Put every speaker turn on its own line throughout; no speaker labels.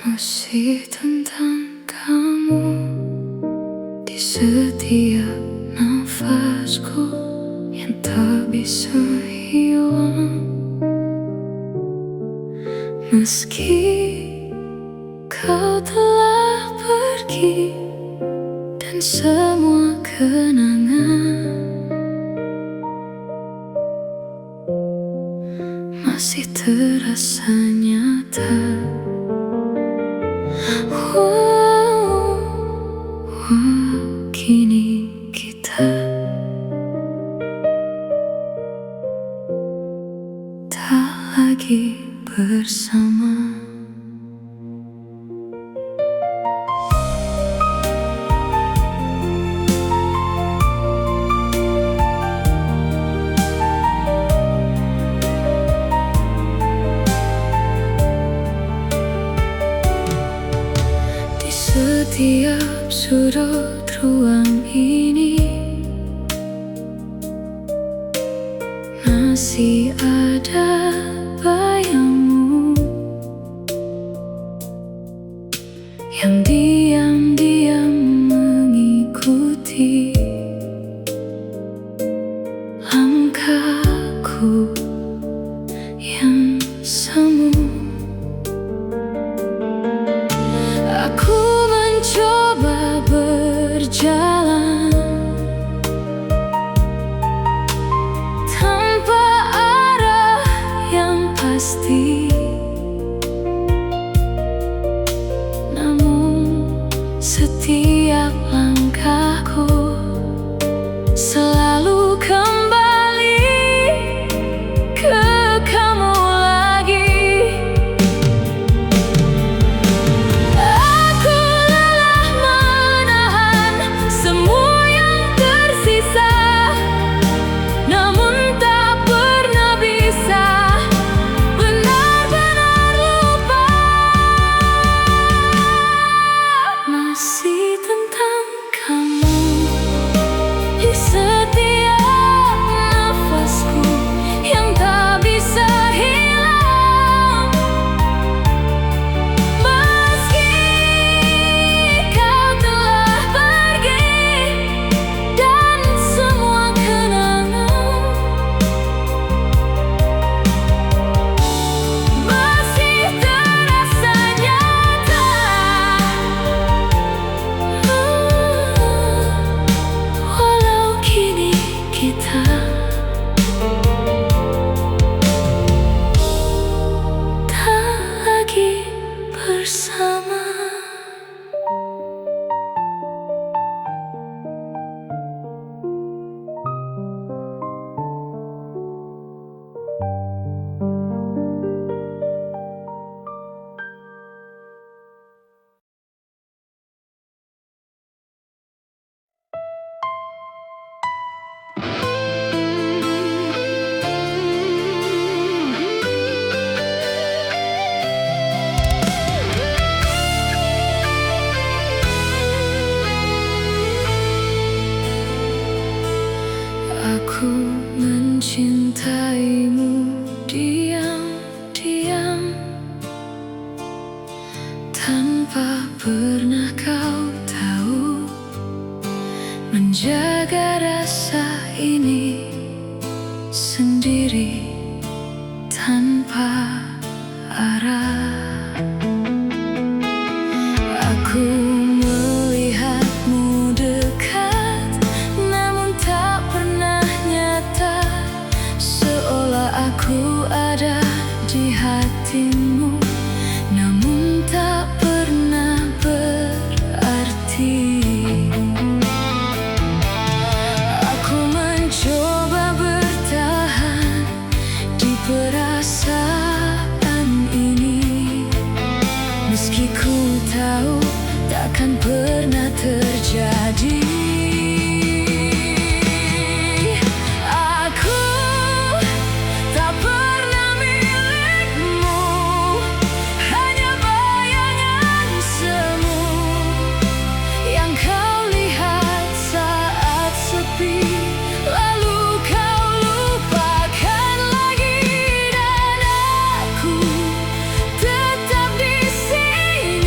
Masih tentang kamu di setiap nafasku yang tak bisa hilang. Meski kau telah pergi dan semua kenangan masih terasa nyata. Kini kita tak lagi bersama. Setiap sudut ruang ini masih ada bayangmu yang diam-diam mengikuti langkahku yang semu. Aku mencoba berjalan tanpa arah yang pasti, namun setiap langkahku selalu kembali ke kamu lagi. Bersama. Aku mencintaimu diam-diam tanpa pernah kau tahu. Menjaga rasa ini sendiri tanpa arah. Aku melihatmu dekat, namun tak pernah nyata, seolah aku ada di hatimu, namun tak pernah berarti. Aku mencoba bertahan di perasaan ini, meski ku tahu takkan pernah terjadi. Aku tak pernah milikmu, hanya bayangan semu yang kau lihat saat sepi, lalu kau lupakan lagi, dan aku tetap di sini.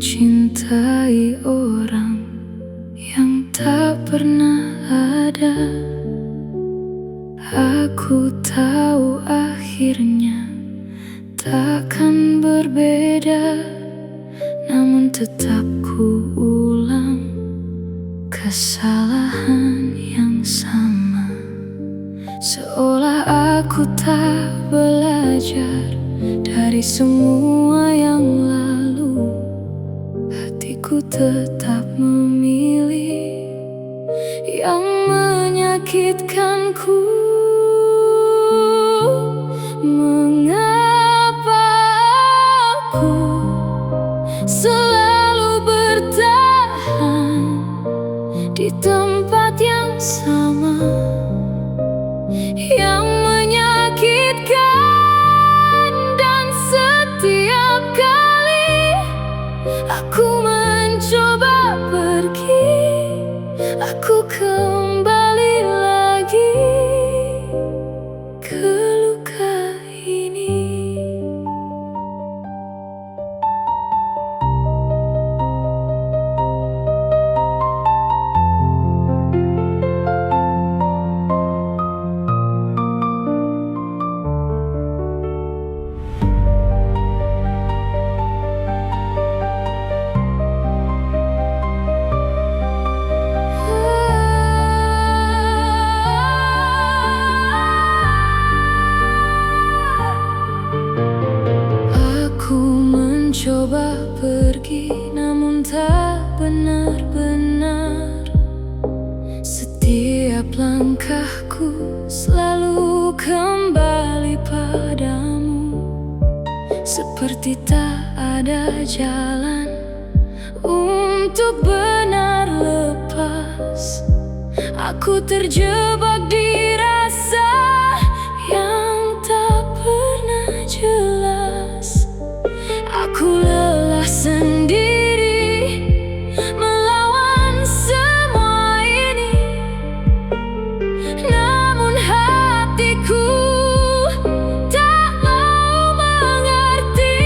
mencintai orang yang tak pernah ada. Aku tahu akhirnya takkan berbeda, namun tetap ku ulang kesalahan yang sama. Seolah aku tak belajar dari semua yang lalu. Hatiku tetap memilih yang menyakitkanku. Mengapa aku selalu bertahan di tempat yang sama, yang menyakitkan, dan setiap kali aku mencoba pergi, aku kembali lagi ke luka ini. Coba pergi, namun tak benar-benar. Setiap langkahku selalu kembali padamu, seperti tak ada jalan untuk benar lepas. Aku terjebak di rasa yang tak pernah jelas. Aku lelah sendiri melawan semua ini, namun hatiku tak mau mengerti.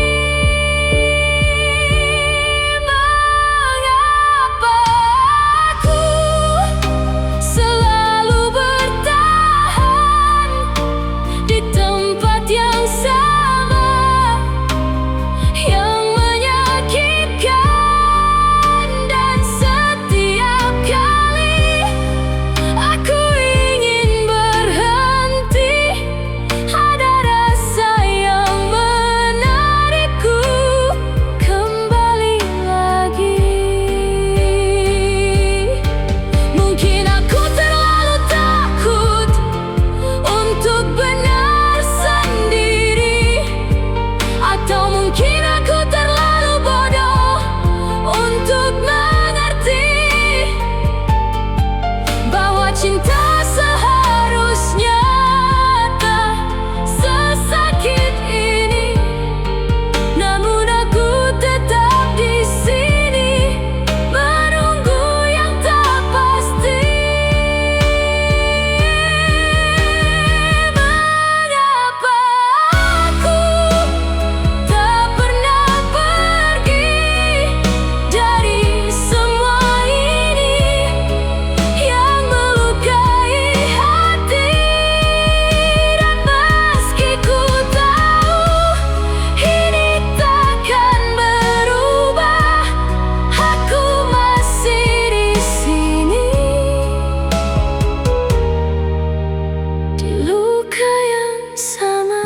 Mengapa aku selalu bertahan di tempat yang sama, yang menyakitkan, dan setiap kali aku ingin berhenti, ada rasa yang menarikku kembali lagi. Mungkin aku terlalu takut untuk benar sendiri, atau mungkin aku terlalu bodoh untuk mengerti bahwa cinta seharusnya tak sesakit ini. Namun aku tetap di sini menunggu yang tak pasti. Mengapa aku tak pernah pergi dari semua ini yang melukai hati? Dan meski ku tahu ini takkan berubah, aku masih di sini di luka yang sama.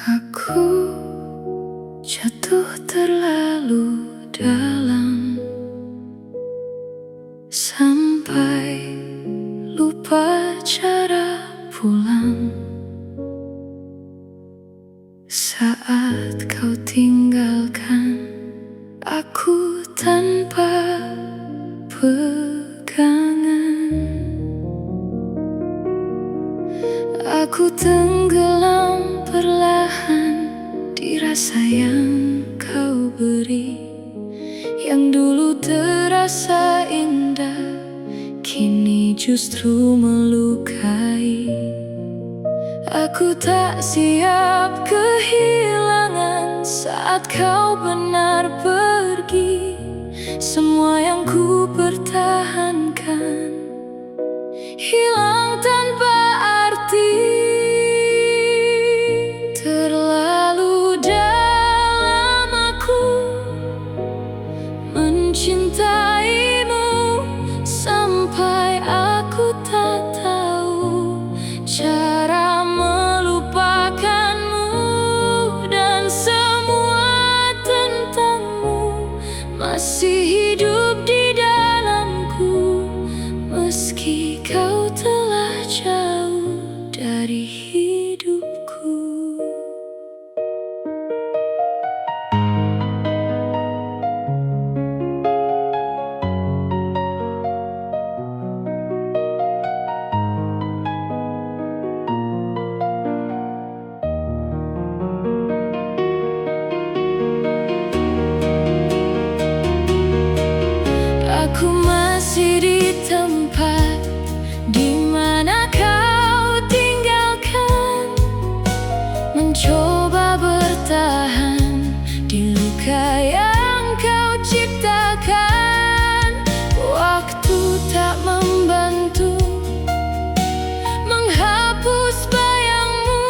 Aku jatuh terlalu dalam sampai lupa cara pulang. Saat kau tinggalkan aku tanpa pegangan, aku tenggelam perlahan di rasa yang kau beri, yang dulu terasa indah kini justru melukai. Aku tak siap kehilangan saat kau benar pergi. Semua yang ku pertahankan hilang tanpa arti. Terlalu dalam aku mencintaimu sampai aku tak tahu cara melupakanmu, dan semua tentangmu masih hidup di dalamku, meski kau telah jauh dari hidupku. Aku masih di tempat di mana kau tinggalkan, mencoba bertahan di luka yang kau ciptakan. Waktu tak membantu menghapus bayangmu,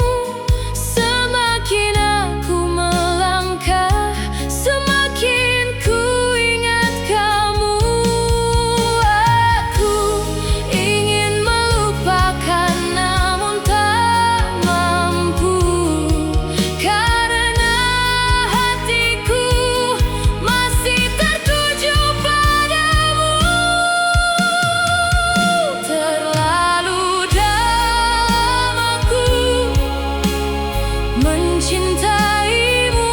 semakin aku melangkah semakin ku ingat kamu. Aku ingin melupakan namun tak mampu, karena hatiku masih tertuju padamu. Terlalu dalam aku mencintaimu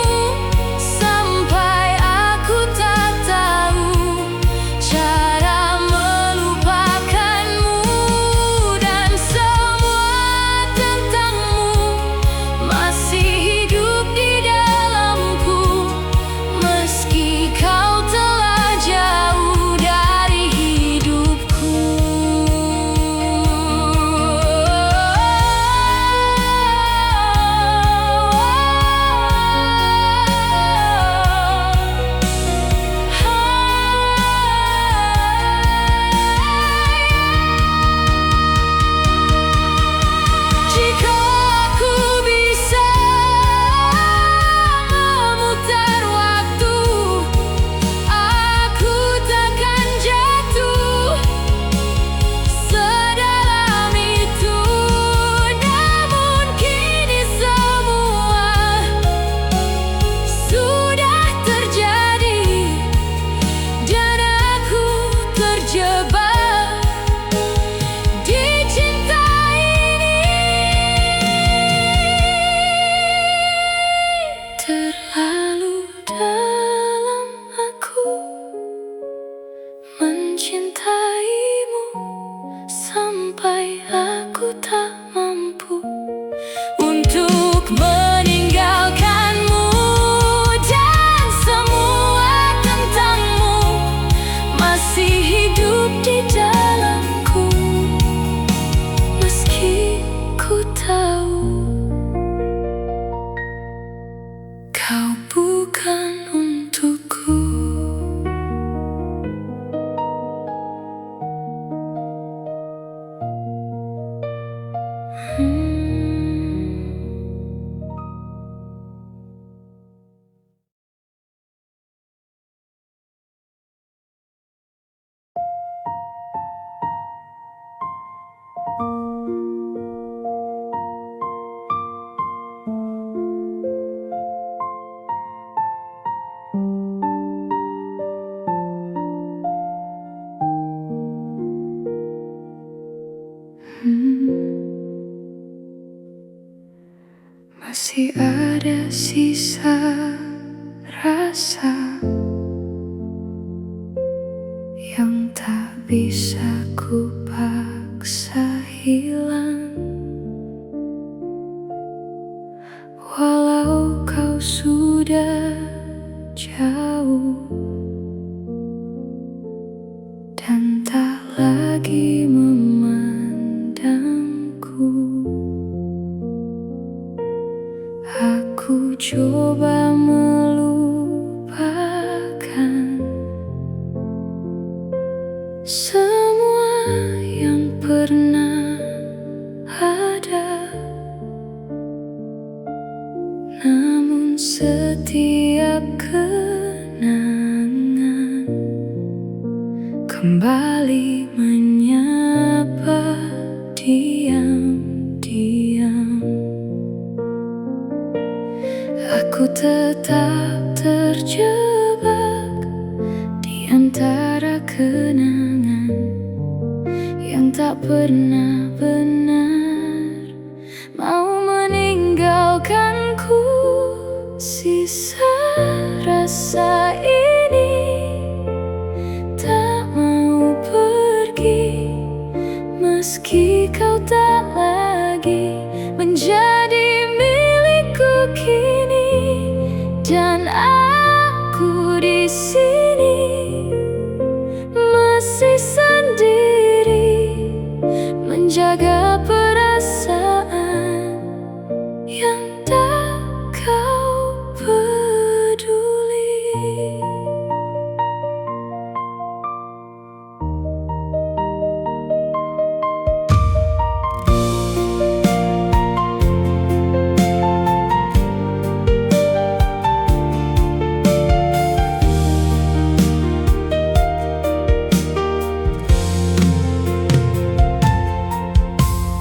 sampai aku tak tahu cara melupakanmu, dan semua tentangmu masih hidup di dalamku, meski kau telah jauh dari hidupku. Jika aku bisa memutar waktu, aku takkan jatuh sedalam itu. Namun kini semua sudah terjadi, dan aku terjebak di cinta ini. Terlalu dalam aku mencintaimu sampai aku tak mampu untuk meninggalkanmu, dan semua tentangmu masih hidup di dalamku, meski ku tahu kau bukan untukku. ada sisa rasa yang tak bisa ku paksa hilang. Walau kau sudah jauh dan tak lagi memandangku, aku coba melupakan semua yang pernah ada. Namun setiap kenangan kembali menyapa diam-diam. Aku tetap terjebak di antara kenangan yang tak pernah benar mau meninggalkanku. Sisa rasa ini tak mau pergi, meski kau tak lagi menjadi milikku kini. Dan aku di sini masih sendiri, menjaga perasaan yang tak kau peduli.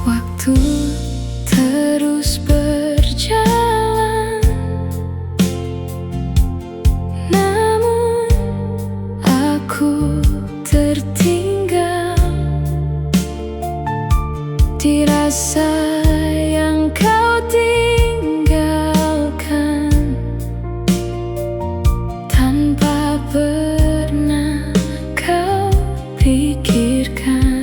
Waktu terus berjalan, namun aku tertinggal di rasa yang kau tinggalkan tanpa pernah kau pikirkan.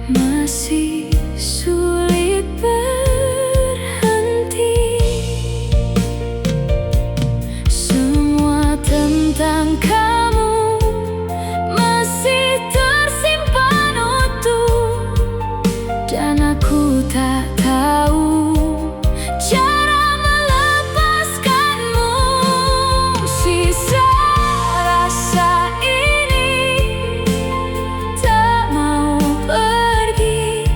Masih sulit berhenti, semua tentang kamu masih tersimpan utuh, dan aku tak tahu cara melepaskanmu. Sisa rasa ini tak mau pergi,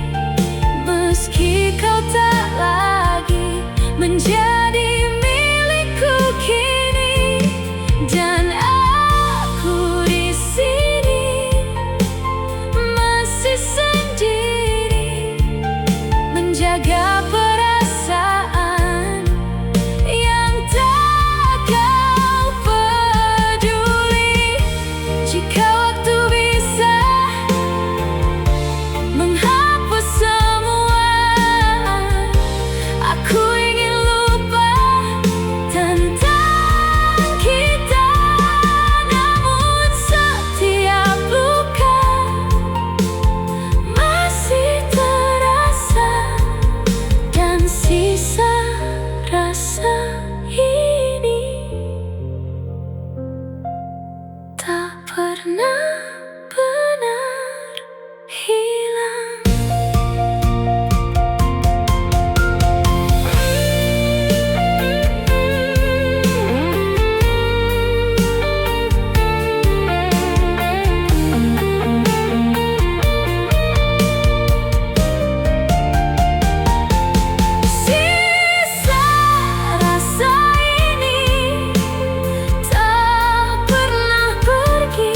meski kau tak lagi menjadi milikku kini. Dan aku di sini masih sendiri, menjaga perasaan yang tak kau peduli. Jika waktu bisa menghapus semua, aku ingin lupa tentang kita. Namun setiap luka masih terasa, dan sisa rasa ini tak pernah benar hilang. Sisa rasa ini tak pernah pergi,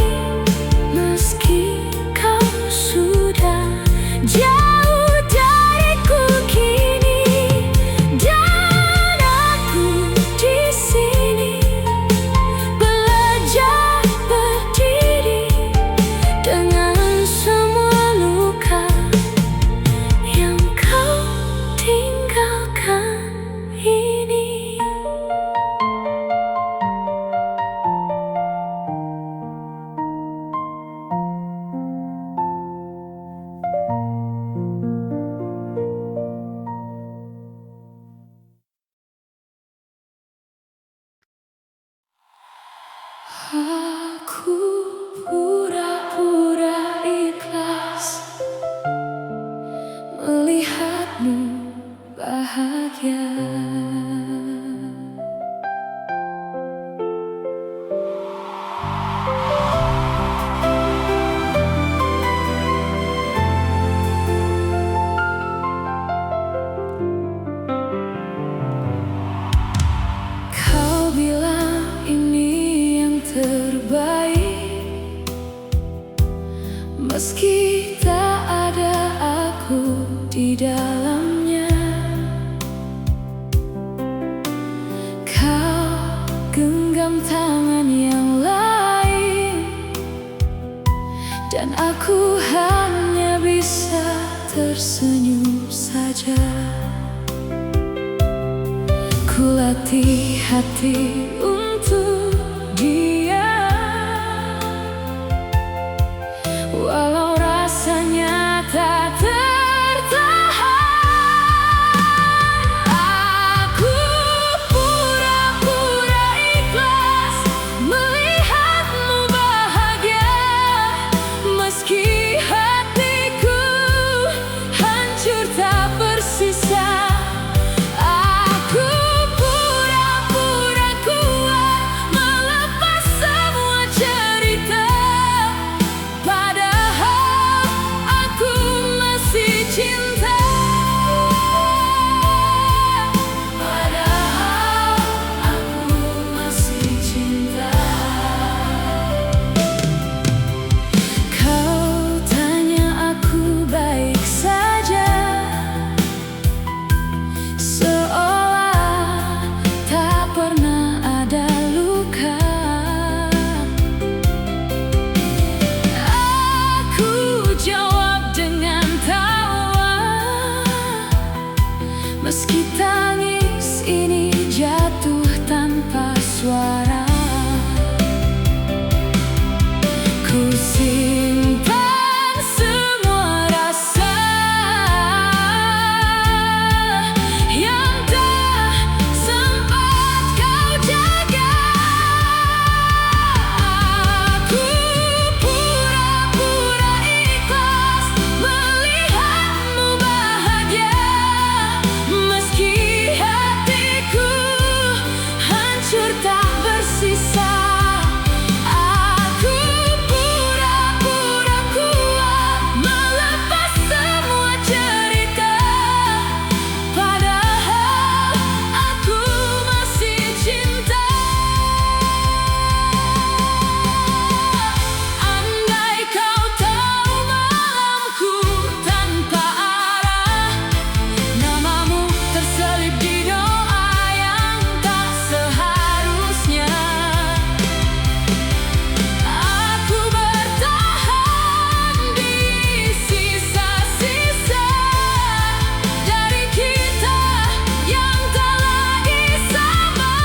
meski tak ada aku di dalamnya. Kau genggam tangan yang lain, dan aku hanya bisa tersenyum saja. Kulatih hati untuk dia, walau rasanya tak tertahan. Aku pura-pura ikhlas melihatmu bahagia, meski hatiku hancur tak bersisa. Meski tangis ini jatuh tanpa suara, ku simpan semua rasa yang tak sempat kau jaga. Aku pura-pura ikhlas melihatmu bahagia, meski hatiku hancur tak bersisa. Aku pura-pura kuat melepas semua cerita, padahal aku masih cinta. Andai kau tahu malamku tanpa arah, namamu terselip di doa yang tak seharusnya. Aku bertahan di sisa-sisa dari kita yang tak lagi sama.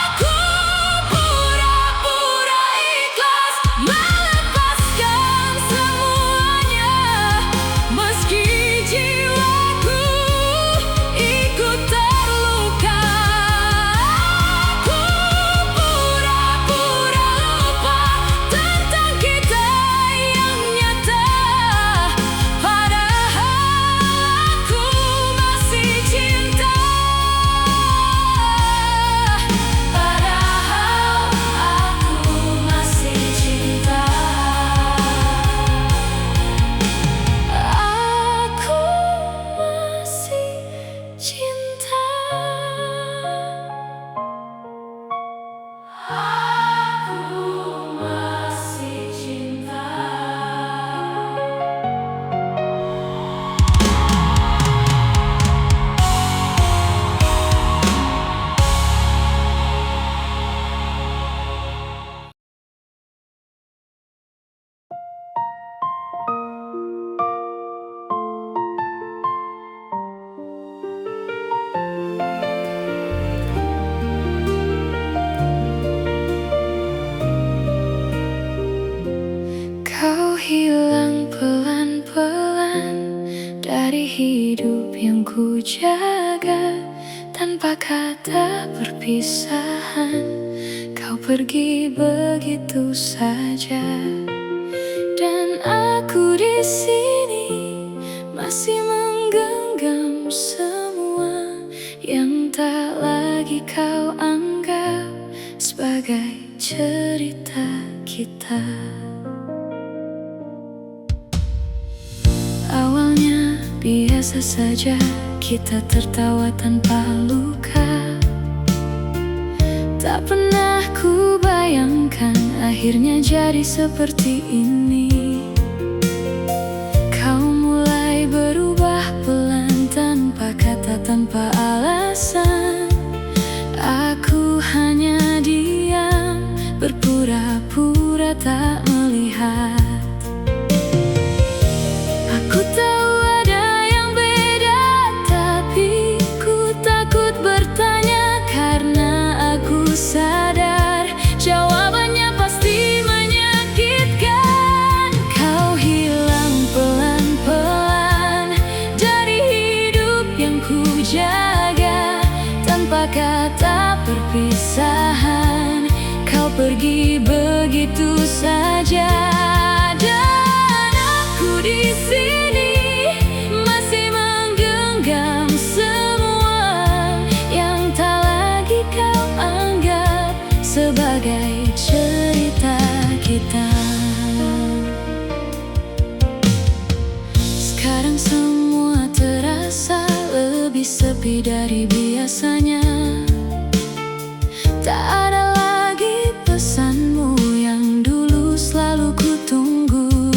Aku pura-pura ikhlas melepaskan semuanya, meski jiwaku ikut terluka. Aku pura-pura lupa tentang kita yang nyata, padahal aku masih cinta. Padahal aku masih cinta. Aku masih cinta. Aku masih cinta. Kau hilang pelan-pelan dari hidup yang ku jaga, tanpa kata perpisahan. Kau pergi begitu saja, dan aku di sini masih menggenggam semua yang tak lagi kau anggap sebagai cerita kita. Awalnya biasa saja, kita tertawa tanpa luka, tak pernah akhirnya jadi seperti ini. Kau mulai berubah pelan, tanpa kata, tanpa alasan. Aku hanya diam, berpura-pura tak melihat. Aku tahu ada yang beda, tapi ku takut bertanya, karena aku sadar jawabannya pasti menyakitkan. Kau hilang pelan-pelan dari hidup yang ku jaga, tanpa kata perpisahan. Kau pergi begitu saja, dan aku di sini masih menggenggam semua yang tak lagi kau anggap sebagai cerita kita. Sekarang semua terasa lebih sepi dari biasanya. Tak ada lagi pesanmu yang dulu selalu ku tunggu.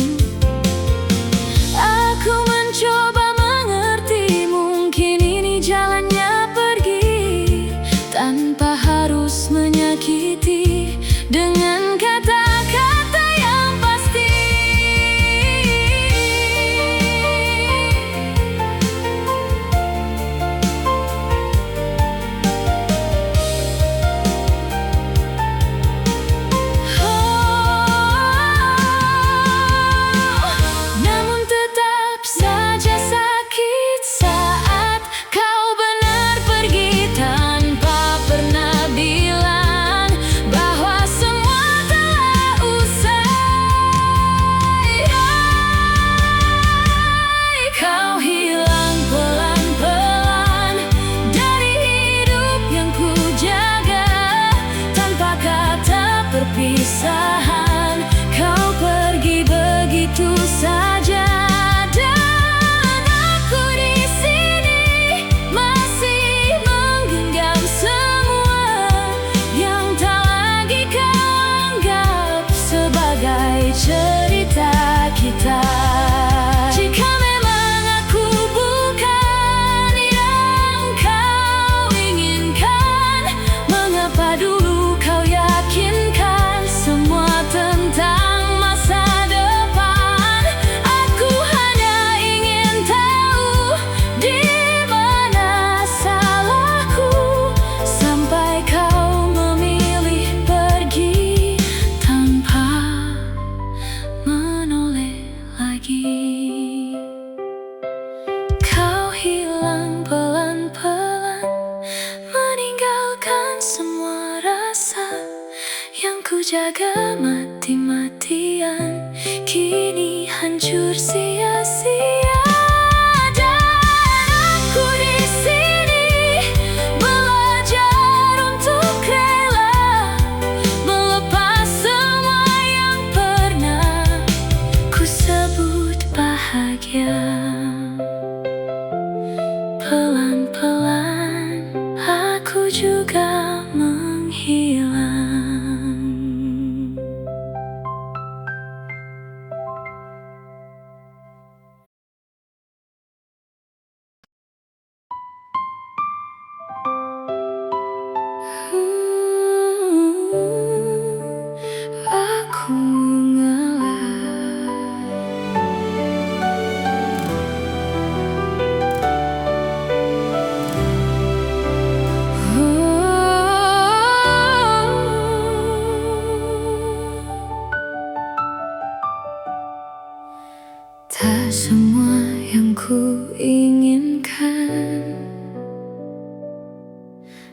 Aku mencoba mengerti, mungkin ini jalannya pergi, tanpa harus menyakiti dengan kata-kata yang pasti. Namun tetap saja sakit saat kau benar pergi, tanpa pernah bilang bahwa semua telah usai. Kau hilang pelan-pelan dari hidup yang ku jaga, tanpa kata perpisahan. Kau pergi begitu saja, dan aku di sini masih menggenggam semua yang tak lagi kau anggap sebagai cerita kita. Jika memang aku bukan yang kau inginkan, mengapa dulu kau yakinkan semua tentang masa depan? Aku hanya ingin tahu di mana salahku, sampai kau memilih pergi tanpa menoleh lagi. Kau hilang pelan-pelan, meninggalkan semua rasa yang ku jaga mati-matian, kini hancur sia-sia. Dan aku di sini belajar untuk rela melepas semua yang pernah ku sebut bahagia. Pelan-pelan aku juga menghilang. Aku tak semua yang ku inginkan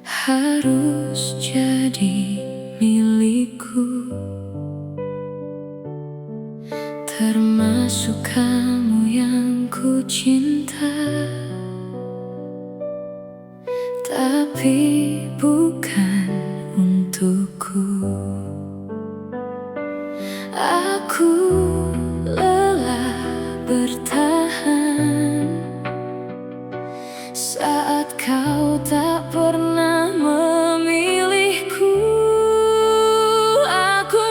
harus jadi milikku, termasuk kamu yang ku cinta. Tapi bukan untukku. Aku lelah bertahan saat kau tak pernah memilihku. Aku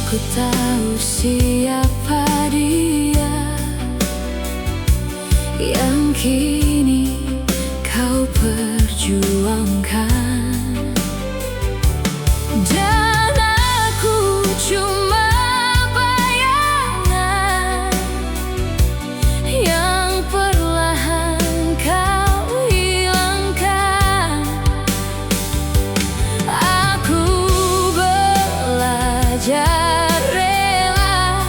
Ku tahu siapa dia yang kini kau perjuangkan, dan aku cuma bayangan yang perlahan kau hilangkan. Aku belajar rela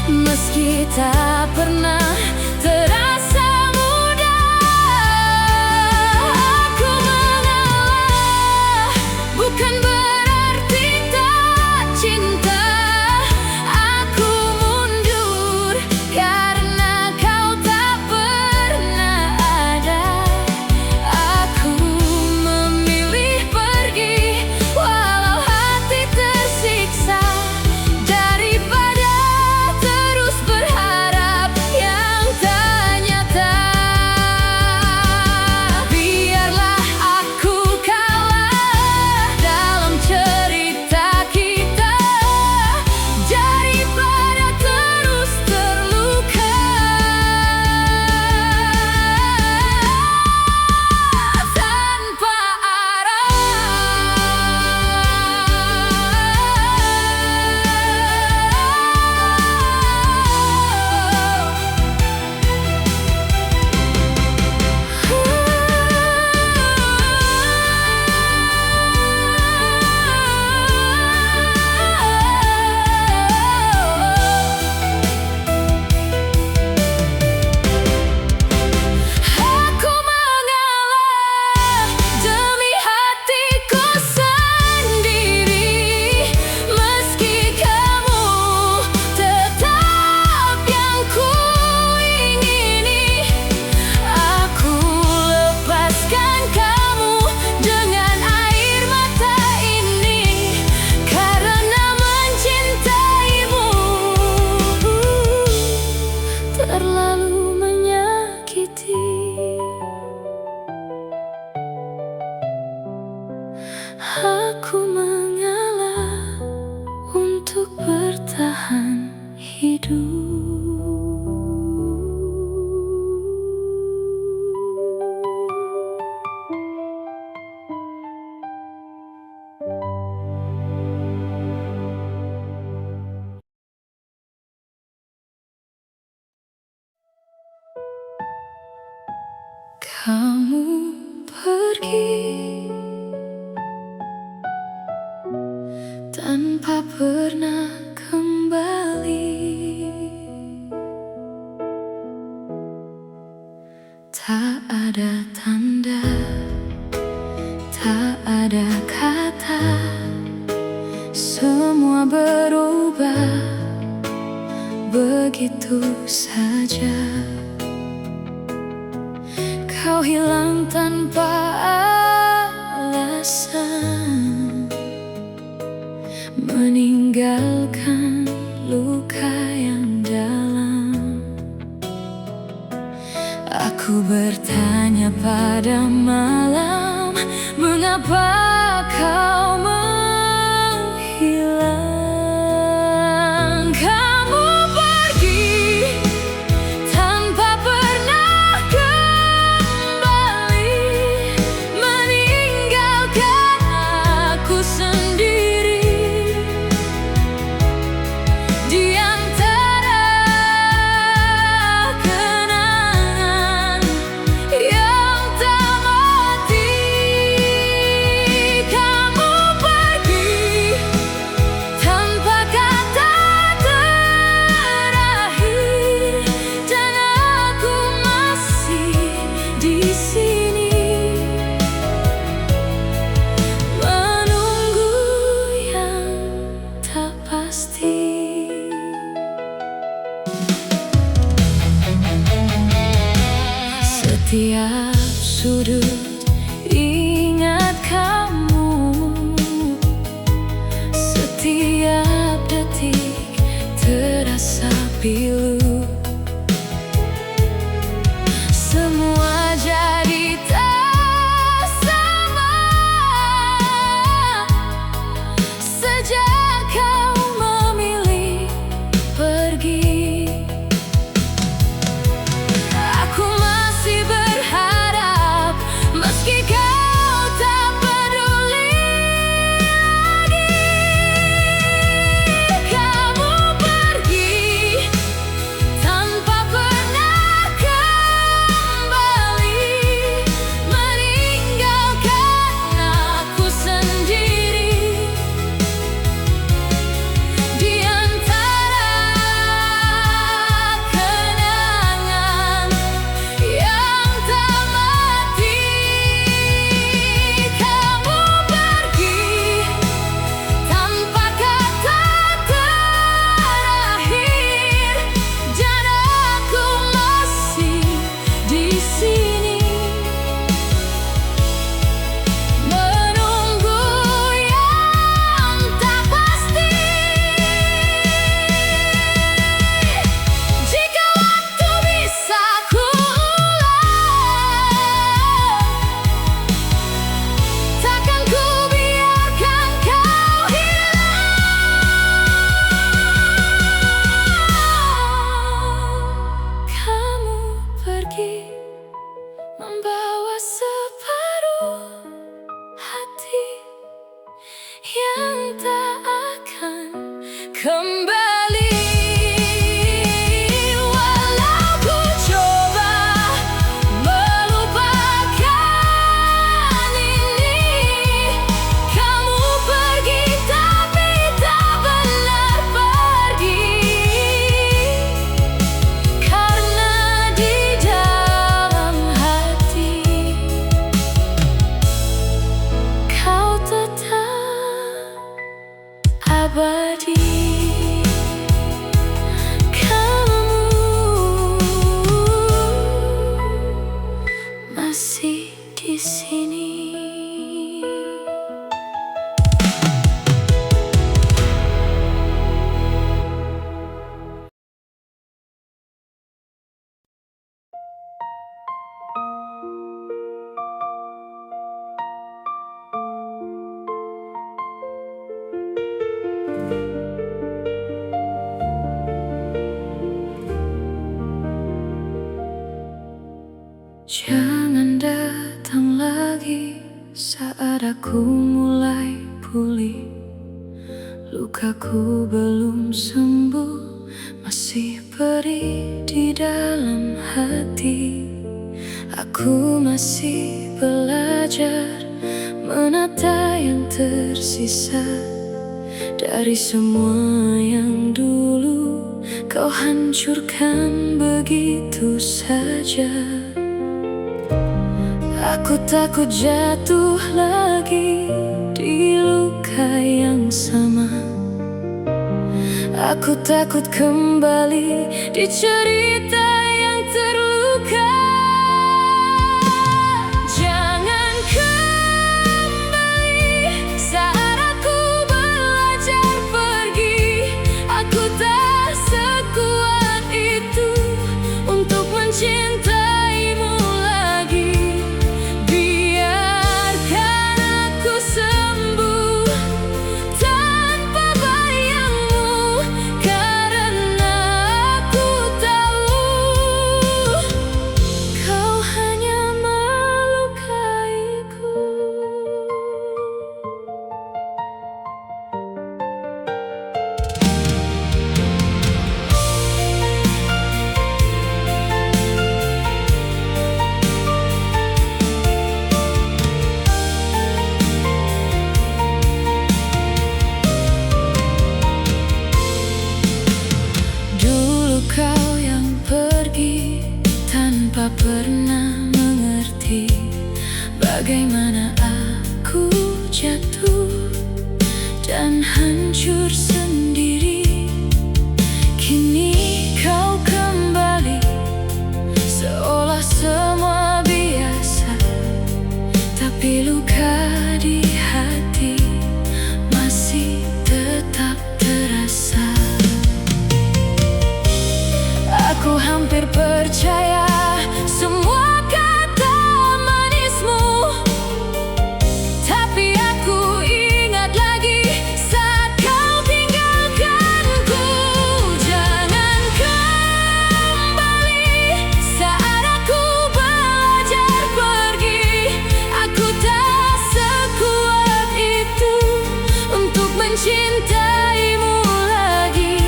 meski tak pernah terasa mudah. Aku mengalah bukan berarti tak cinta. Aku mundur karena kau tak pernah ada. Aku memilih pergi walau hati tersiksa, daripada terus berharap yang tak nyata. Biarlah aku kalah dalam cerita kita, daripada terus terluka tanpa aku mengalah demi hatiku sendiri, meski kamu tetap yang ku ingini. Aku lepaskan kamu dengan air mata ini, karena mencintaimu terlalu menyakiti. Aku mengalah untuk bertahan hidup. Kamu pergi tanpa pernah kembali. Tak ada tanda, tak ada kata, semua berubah begitu saja. Kau hilang tanpa alasan, meninggalkan luka yang dalam. Aku bertanya pada malam, mengapa kau menghilang? Kamu pergi tanpa pernah kembali, meninggalkan aku sendiri di antara kenangan yang tak mati. Kamu pergi tanpa kata terakhir, dan aku masih di sini menunggu yang tak pasti. Setiap sudut ingat kamu, setiap detik terasa pilu. Semua jadi tak sama sejak masih di sini. Jangan datang lagi saat aku mulai pulih. Lukaku belum sembuh, masih perih di dalam hati. Aku masih belajar menata yang tersisa dari semua yang dulu kau hancurkan begitu saja. Aku takut jatuh lagi di luka yang sama. Aku takut kembali di cerita yang terluka. Jangan kembali saat aku belajar pergi. Aku tak sekuat itu untuk mencintaimu lagi. Biarkan aku sembuh tanpa bayangmu, karena aku tahu kau hanya melukaiku. Dulu kau yang pergi tanpa pernah mengerti bagaimana aku jatuh dan hancur sendiri. Kini kau kembali seolah semua biasa, tapi luka di hati masih tetap terasa. Aku hampir percaya semua kata manismu, tapi aku ingat lagi saat kau tinggalkanku. Jangan kembali saat aku belajar pergi. Aku tak sekuat itu untuk mencintaimu lagi.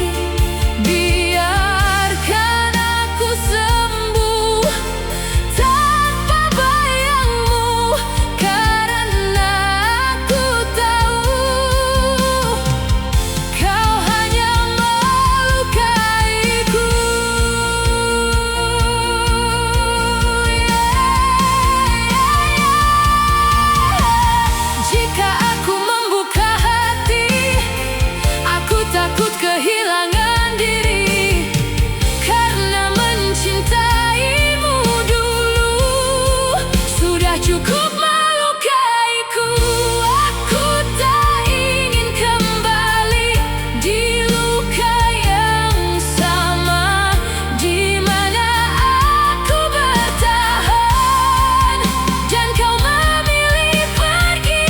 Biarkan aku sembuh tanpa bayangmu, karena aku tahu kau hanya melukaiku. Jika aku membuka hati, aku takut kehilangan diri, karena mencintaimu dulu sudah cukup melukaiku. Aku tak ingin kembali di luka yang sama, di mana aku bertahan dan kau memilih pergi.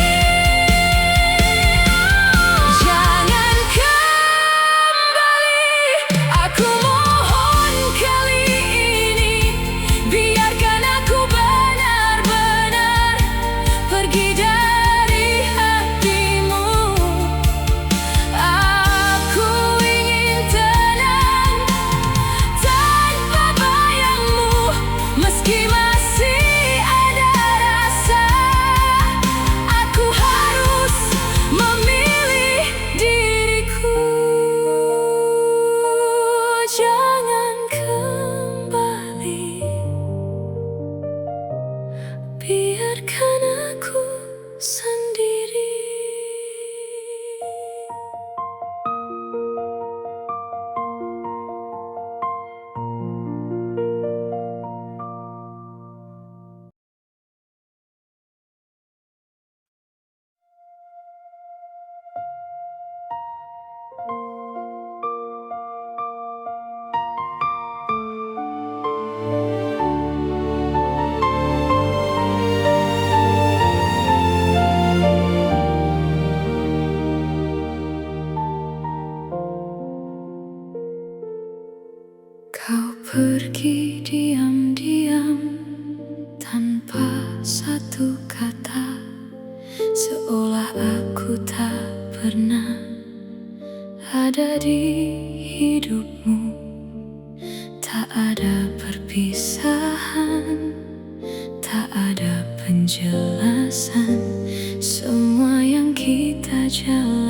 Jangan kembali, aku mohon kali ini. Biarkan aku benar-benar pergi dari hatimu. Aku ingin tenang tanpa bayangmu, meski masih ada rasa. Aku harus memilih diriku. Jangan kembali, biarkan aku sendiri. tanpa satu kata, seolah aku tak pernah ada di hidupmu. Tak ada perpisahan, tak ada penjelasan. Semua yang kita jalani